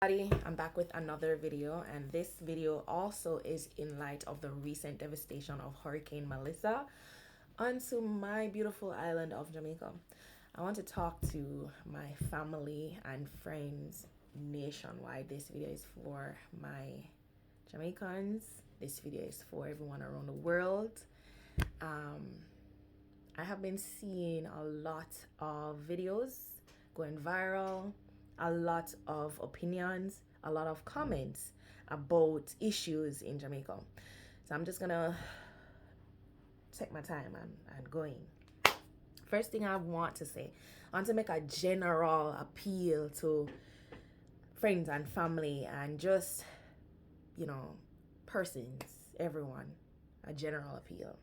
I'm back with another video, and this video also is in light of the recent devastation of Hurricane Mellissa onto my beautiful island of Jamaica. I want to talk to my family and friends nationwide. This video is for my Jamaicans. This video is for everyone around the world. I have been seeing a lot of videos going viral, a lot of opinions, a lot of comments about issues in Jamaica. So I'm just gonna take my time and go in. First thing I want to say, I want to make a general appeal to friends and family and just, persons, everyone, a general appeal.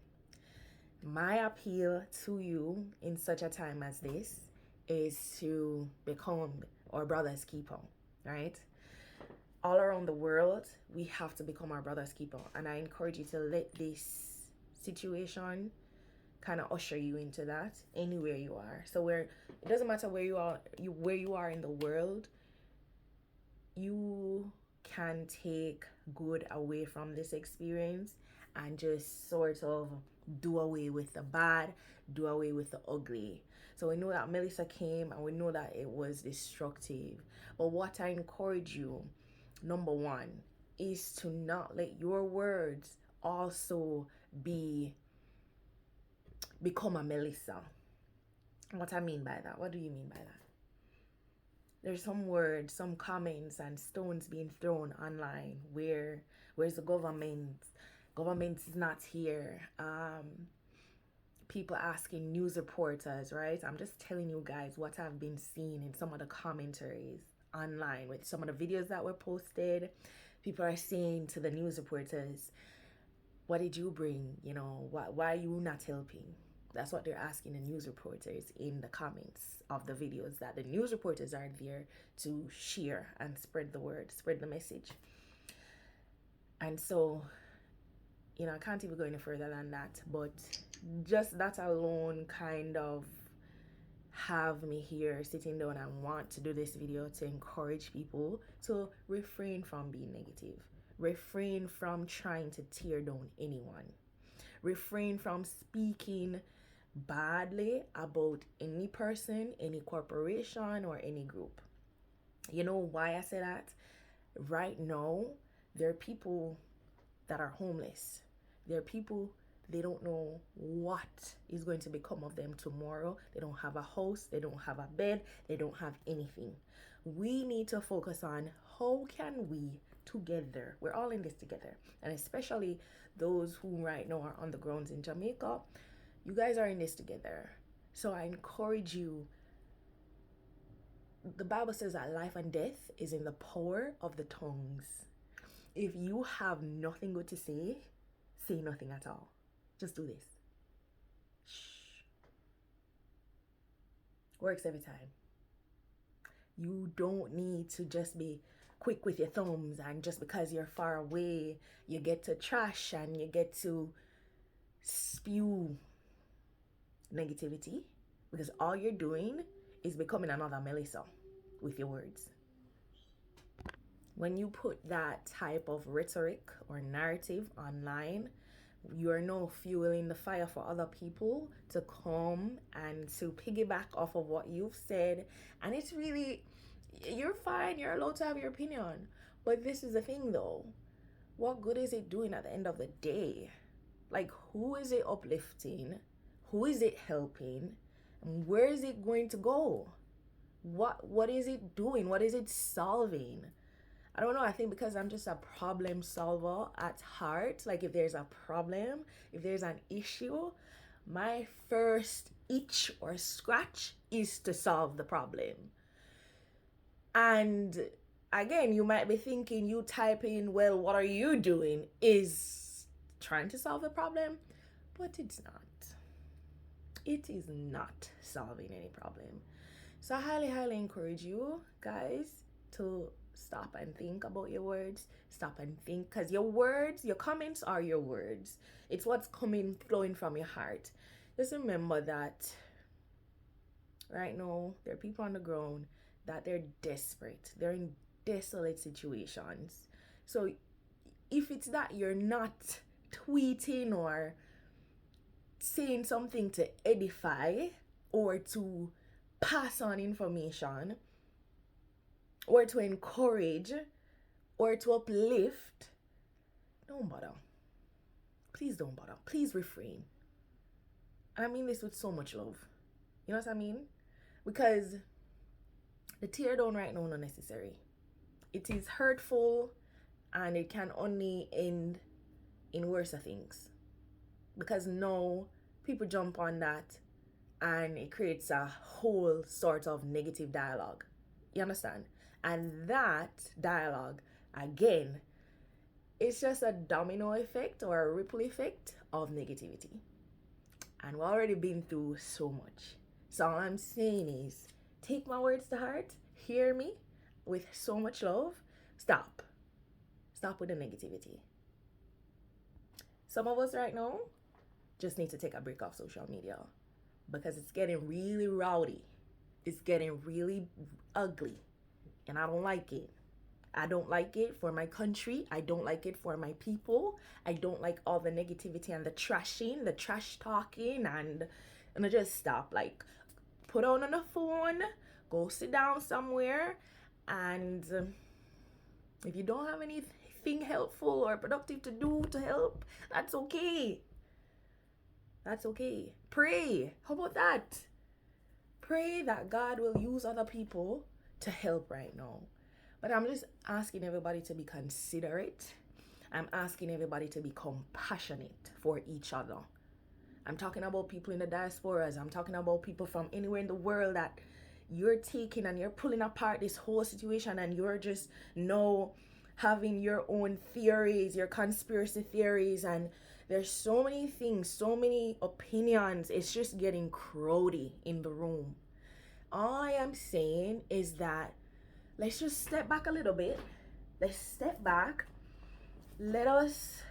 My appeal to you in such a time as this is to become our brother's keeper, right? All around the world, we have to become our brother's keeper. And I encourage you to let this situation kind of usher you into that anywhere you are. So it doesn't matter where you are in the world, you can take good away from this experience and just sort of do away with the bad, do away with the ugly. So we know that Mellissa came and we know that it was destructive. But what I encourage you, number one, is to not let your words also become a Mellissa. What I mean by that? What do you mean by that? There's some words, some comments and stones being thrown online. Where's the government? Government is not here. People asking news reporters, right? I'm just telling you guys what I've been seeing in some of the commentaries online with some of the videos that were posted. People are saying to the news reporters, what did you bring? Why are you not helping? That's what they're asking the news reporters in the comments of the videos that the news reporters are there to share and spread the word, spread the message. And so, I can't even go any further than that, but just that alone kind of have me here sitting down and want to do this video to encourage people to refrain from being negative, refrain from trying to tear down anyone, refrain from speaking badly about any person, any corporation, or any group. You know why I say that? Right now, there are people that are homeless. There are people, they don't know what is going to become of them tomorrow. They don't have a house, they don't have a bed, they don't have anything. We need to focus on how can we together, we're all in this together, and especially those who right now are on the grounds in Jamaica, you guys are in this together. So I encourage you. The Bible says that life and death is in the power of the tongues. If you have nothing good to say nothing at all. Just do this. Shh. Works every time. You don't need to just be quick with your thumbs and just because you're far away, you get to trash and you get to spew negativity, because all you're doing is becoming another Mellissa with your words. When you put that type of rhetoric or narrative online, you are now fueling the fire for other people to come and to piggyback off of what you've said. And it's really, you're fine, you're allowed to have your opinion. But this is the thing though, what good is it doing at the end of the day? Like, who is it uplifting? Who is it helping? And where is it going to go? What is it doing? What is it solving? I don't know. I think because I'm just a problem solver at heart. Like, if there's a problem, if there's an issue, my first itch or scratch is to solve the problem. And again, you might be thinking, you type in, well, what are you doing? Is trying to solve the problem, but it's not. It is not solving any problem. So I highly, highly encourage you guys to stop and think about your words. Stop and think, because your words, your comments are your words. It's what's flowing from your heart. Just remember that right now there are people on the ground that they're desperate. They're in desolate situations. So if it's that you're not tweeting or saying something to edify or to pass on information or to encourage or to uplift, don't bother. Please don't bother. Please refrain. And I mean this with so much love. You know what I mean? Because the tear down right now is not necessary. It is hurtful and it can only end in worse things. Because now people jump on that and it creates a whole sort of negative dialogue. You understand? And that dialogue, again, it's just a domino effect or a ripple effect of negativity. And we've already been through so much. So all I'm saying is, take my words to heart, hear me with so much love. Stop with the negativity. Some of us right now just need to take a break off social media because it's getting really rowdy. It's getting really ugly, and I don't like it. I don't like it for my country. I don't like it for my people. I don't like all the negativity and the trashing, the trash talking, and I just stop. Like, put on the phone, go sit down somewhere, and if you don't have anything helpful or productive to do to help, that's okay. That's okay. Pray. How about that? Pray that God will use other people to help right now. But I'm just asking everybody to be considerate. I'm asking everybody to be compassionate for each other. I'm talking about people in the diasporas. I'm talking about people from anywhere in the world that you're taking and you're pulling apart this whole situation, and you're just now having your own theories, your conspiracy theories, and there's so many things, so many opinions. It's just getting crowdy in the room. All I am saying is that let's just step back a little bit. Let's step back. Let us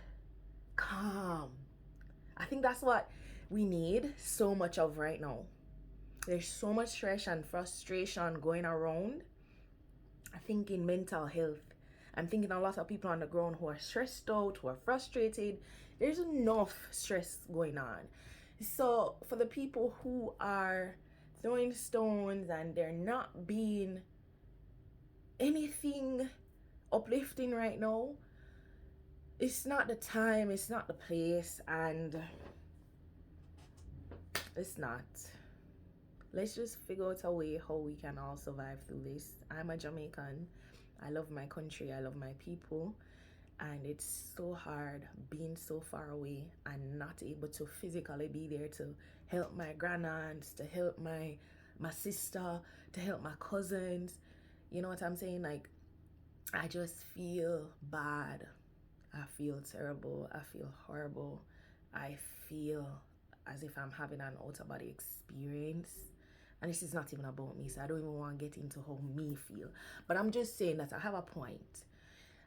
calm. I think that's what we need so much of right now. There's so much stress and frustration going around. I think in mental health, I'm thinking a lot of people on the ground who are stressed out, who are frustrated. There's enough stress going on. So for the people who are throwing stones and they're not being anything uplifting right now, it's not the time, it's not the place, and it's not. Let's just figure out a way how we can all survive through this. I'm a Jamaican. I love my country, I love my people, and it's so hard being so far away and not able to physically be there to help my grandaunt, to help my sister, to help my cousins. You know what I'm saying? Like, I just feel bad. I feel terrible. I feel horrible. I feel as if I'm having an out-of-body experience. And this is not even about me, so I don't even want to get into how me feel. But I'm just saying that I have a point.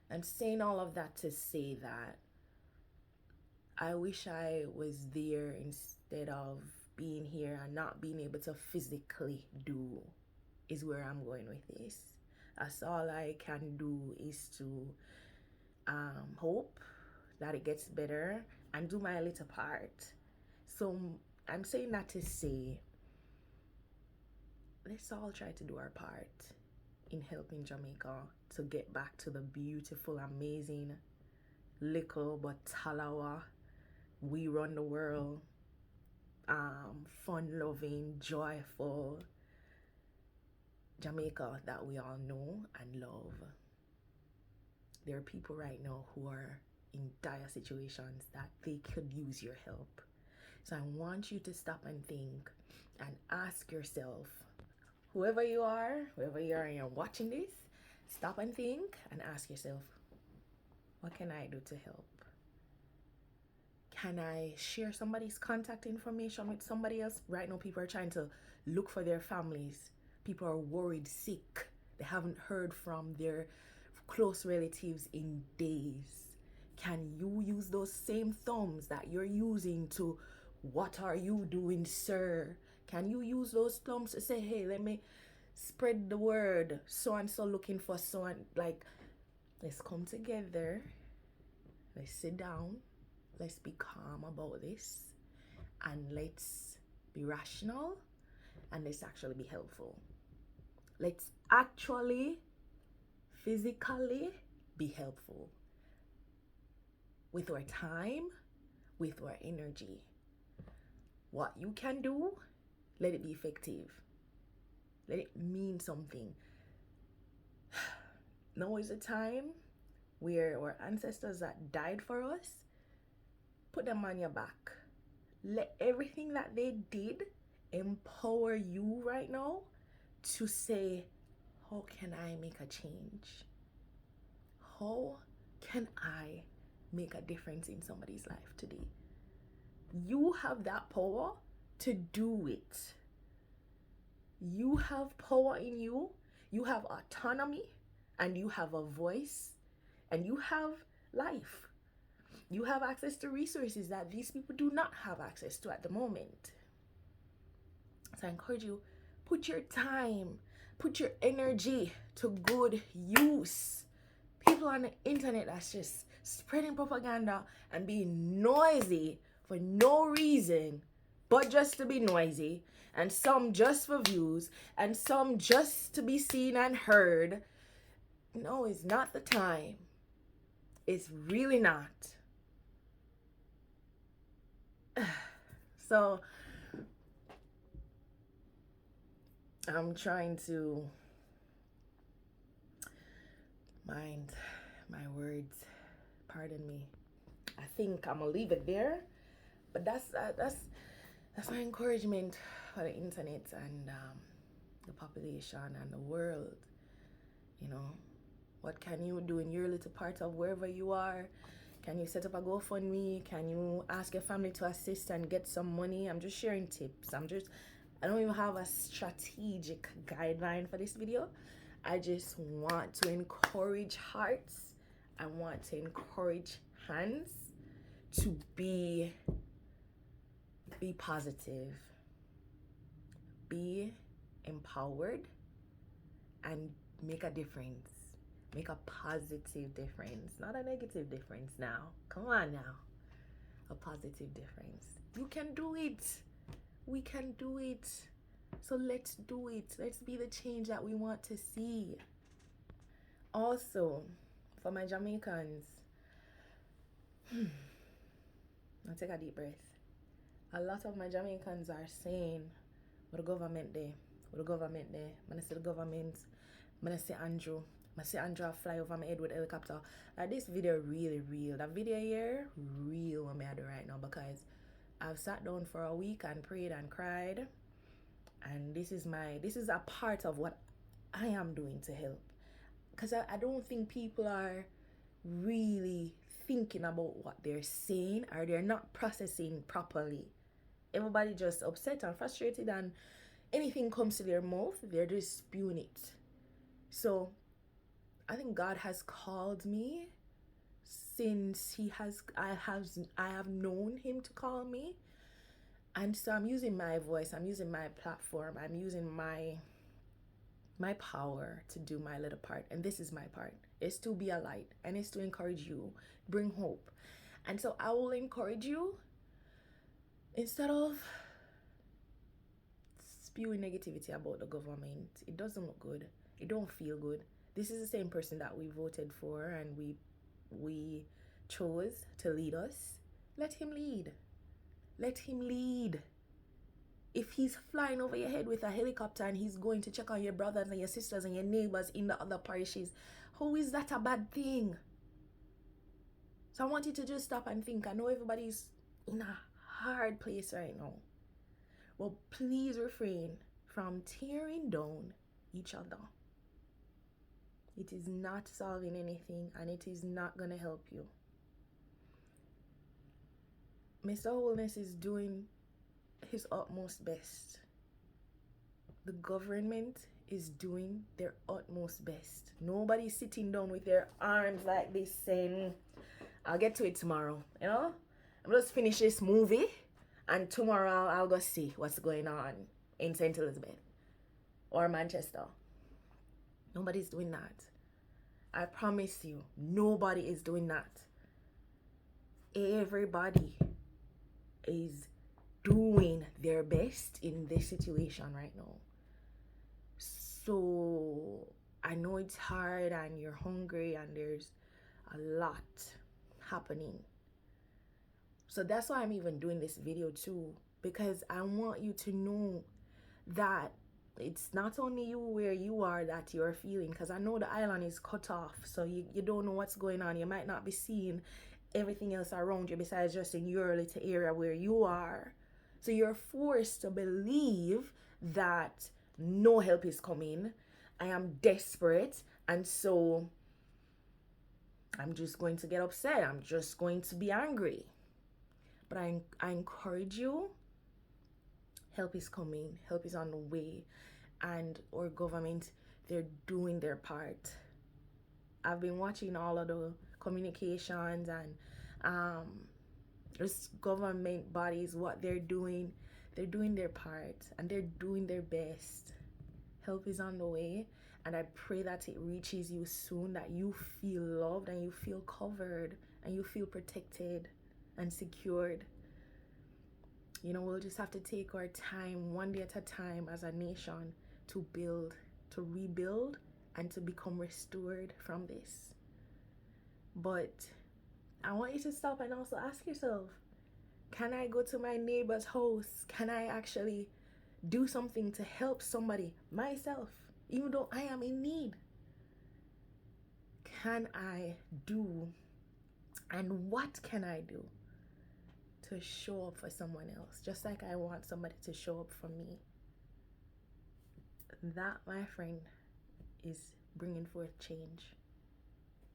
I'm saying all of that to say that I wish I was there instead of being here and not being able to physically do, is where I'm going with this. That's all I can do, is to hope that it gets better and do my little part. So I'm saying that to say, let's all try to do our part in helping Jamaica to get back to the beautiful, amazing, little but talawa, we run the world, fun-loving, joyful Jamaica that we all know and love. There are people right now who are in dire situations that they could use your help. So I want you to stop and think and ask yourself, whoever you are and you're watching this, stop and think and ask yourself, what can I do to help? Can I share somebody's contact information with somebody else? Right now, people are trying to look for their families. People are worried, sick. They haven't heard from their close relatives in days. Can you use those same thumbs that you're using to, what are you doing, sir? Can you use those thumbs to say, hey, let me Spread the word. So and so looking for so and like, let's come together. Let's sit down. Let's be calm about this. And let's be rational. And let's actually be helpful. Let's actually physically be helpful with our time, with our energy. What you can do, let it be effective. Let it mean something. Now is the time where our ancestors that died for us, put them on your back. Let everything that they did empower you right now to say, how can I make a change? How can I make a difference in somebody's life today? You have that power to do it. You have power in you. You have autonomy and you have a voice and you have life. You have access to resources that these people do not have access to at the moment. So I encourage you, put your time, put your energy to good use. People on the internet that's just spreading propaganda and being noisy for no reason but just to be noisy, and some just for views, and some just to be seen and heard. No, it's not the time. It's really not. So I'm trying to mind my words. Pardon me. I think I'm gonna leave it there. But that's my encouragement for the internet and the population and the world. You know, what can you do in your little part of wherever you are? Can you set up a GoFundMe? Can you ask your family to assist and get some money? I'm just sharing tips. I don't even have a strategic guideline for this video. I just want to encourage hearts. I want to encourage hands to be positive, be empowered, and make a difference. Make a positive difference, not a negative difference now. Come on now. A positive difference. You can do it. We can do it. So let's do it. Let's be the change that we want to see. Also, for my Jamaicans, now take a deep breath. A lot of my Jamaicans are saying, what the government there? What the government there? I'm going to say the government. I'm going to say Andrew. I see Andrew fly over my head with a helicopter. Like, this video really real. That video here, real what I do right now, because I've sat down for a week and prayed and cried. And this is a part of what I am doing to help. Because I don't think people are really thinking about what they're saying, or they're not processing properly. Everybody just upset and frustrated, and anything comes to their mouth, they're just spewing it. So I think God has called me since I have known him to call me. And so I'm using my voice, I'm using my platform, I'm using my power to do my little part. And this is my part. It's to be a light, and it's to encourage you, bring hope. And so I will encourage you, instead of spewing negativity about the government. It doesn't look good. It don't feel good. This is the same person that we voted for and we chose to lead us. Let him lead. Let him lead. If he's flying over your head with a helicopter and he's going to check on your brothers and your sisters and your neighbors in the other parishes, how is that a bad thing? So I want you to just stop and think. I know everybody's in a hard place right now. Well, please refrain from tearing down each other. It is not solving anything, and it is not going to help you. Mr. Wholeness is doing his utmost best. The government is doing their utmost best. Nobody's sitting down with their arms like this saying, I'll get to it tomorrow. You know, I'm just finish this movie and tomorrow I'll go see what's going on in St. Elizabeth. or Manchester. Nobody's doing that. I promise you, nobody is doing that. Everybody is doing their best in this situation right now. So I know it's hard and you're hungry and there's a lot happening. So that's why I'm even doing this video too, because I want you to know that it's not only you where you are that you're feeling, because I know the island is cut off, so you don't know what's going on. You might not be seeing everything else around you besides just in your little area where you are. So you're forced to believe that no help is coming. I am desperate, and so I'm just going to get upset. I'm just going to be angry. But I encourage you, help is coming, help is on the way, and our government, they're doing their part. I've been watching all of the communications and this government bodies, what they're doing their part and they're doing their best. Help is on the way, and I pray that it reaches you soon, that you feel loved and you feel covered and you feel protected and secured. You know, we'll just have to take our time, one day at a time, as a nation, to build, to rebuild, and to become restored from this. But I want you to stop and also ask yourself, can I go to my neighbor's house? Can I actually do something to help somebody, myself, even though I am in need? Can I do, and what can I do to show up for someone else, just like I want somebody to show up for me? That, my friend, is bringing forth change,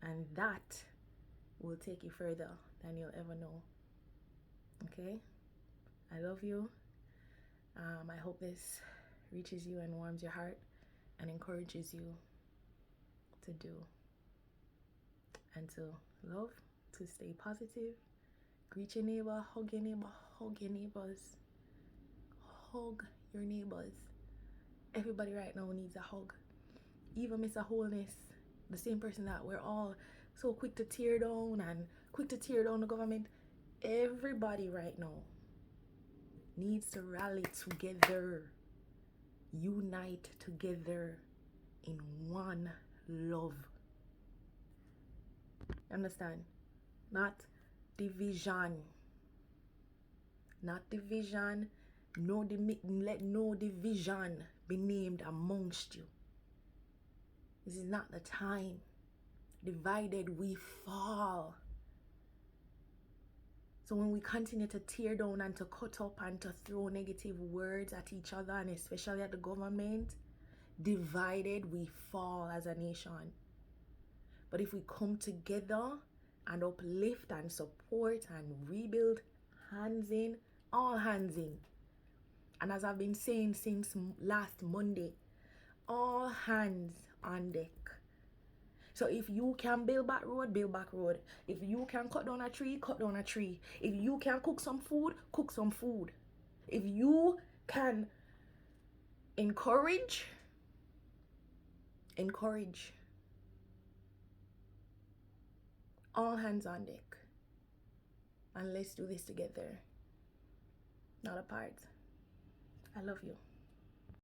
and that will take you further than you'll ever know. Okay, I love you. I hope this reaches you and warms your heart and encourages you to do and to love, to stay positive. Greet your neighbor, hug your neighbor, hug your neighbors, hug your neighbors. Everybody right now needs a hug. Even Mr. Wholeness, the same person that we're all so quick to tear down and quick to tear down the government. Everybody right now needs to rally together, unite together in one love. Understand? Not division. Not division. Let no division be named amongst you. This is not the time. Divided we fall. So when we continue to tear down and to cut up and to throw negative words at each other, and especially at the government, divided we fall as a nation. But if we come together and uplift and support and rebuild, hands in, all hands in. And as I've been saying since last Monday, all hands on deck. So if you can build back road, build back road. If you can cut down a tree, cut down a tree. If you can cook some food, cook some food. If you can encourage. All hands on deck. And let's do this together. Not apart. I love you.